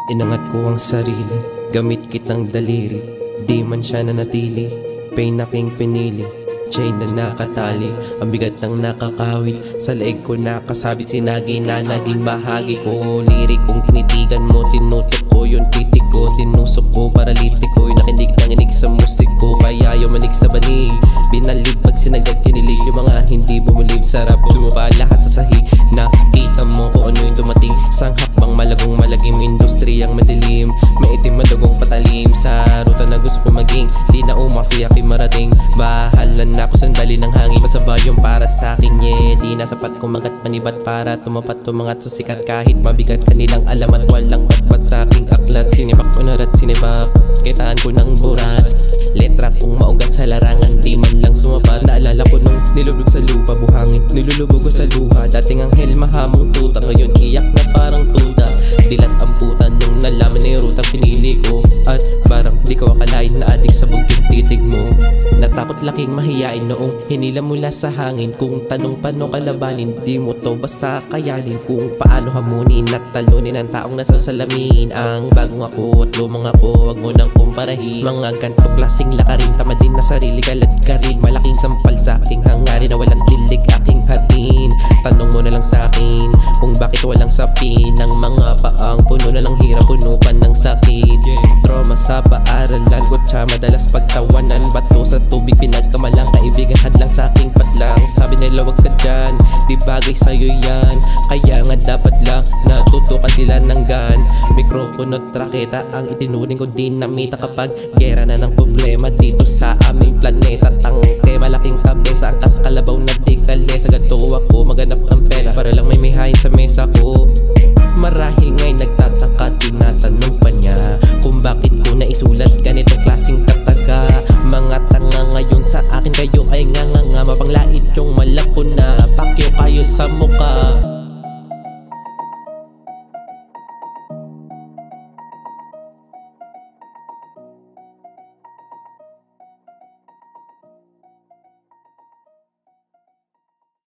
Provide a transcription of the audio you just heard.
Inangat ko ang sarili, gamit kitang daliri. Di man siya nanatili, pain aking pinili. Chain na nakatali, ang bigat ng nakakawit. Sa leeg ko nakasabit, sinagi na naging bahagi ko. Lirik kong tinitigan mo, tinutok ko yung titig ko. Tinusok ko, paralitik ko, yung nakinig ng inig sa musik ko. Kaya yung manig sa banig, binalib pag sinagat kinilig. Yung mga hindi bumulib, sarap dumaba lahat sa sahig. Nakita mo kung ano yung dumating, sang hakbang malagong malagim. Industriyang madilim, may itim malagong patalim. Sa ruta na gusto ko maging, di na umaksi aking marating. Bahalan na ako sandali ng hangin, masaba yung para sa akin, yeah. Di na sapat kumagat manibat para tumapat tumangat sa sikat. Kahit mabigat kanilang alam at walang batbat sa aking aklat. Sinibak ko na rat sinibak, kitaan ko ng burat. Letra kong maugat sa larangan, di man lang sumapat. Naalala ko nung nilulog sa lupa, buhangin nilulubog ko sa luha. Dating anghel mahamong tuta, ngayon iyak na parang tuta. Dilat ang puta nung nalaman na yung rutang pinili ko. At parang di ko akalain na adik sa bugtong titig mo. Natakot laking mahiyain noong hinila mula sa hangin. Kung tanong paano kalabanin, di mo to basta kayanin. Kung paano hamunin at talunin ang taong nasa salamin. Ang bagong ako at lumang ako, wag mo nang kumparahin. Mga ganto klaseng lakarin, tama din na sarili, galat ka rin. Malaking sampal sa aking hangarin na walang dilig aking hatin. Tanong mo na lang sa akin kung bakit walang sapin. Ng mga paang puno na lang hirap, puno pa ng sakit. Trauma sa paaralan, kutsa madalas pagtawanan. Bato sa tubig pinagkamalang, kaibigan hadlang sa aking patlang. Sabi nila wag ka dyan, di bagay sa'yo yan. Kaya nga dapat lang natutukan sila ng gun. Mikropono at traketa ang itinuring ko dinamita. Kapag gera na ng problema dito sa aming planeta. Tangke malaking kabesa ang kasakalabaw na di kalesa. Gato ako maganap ang pera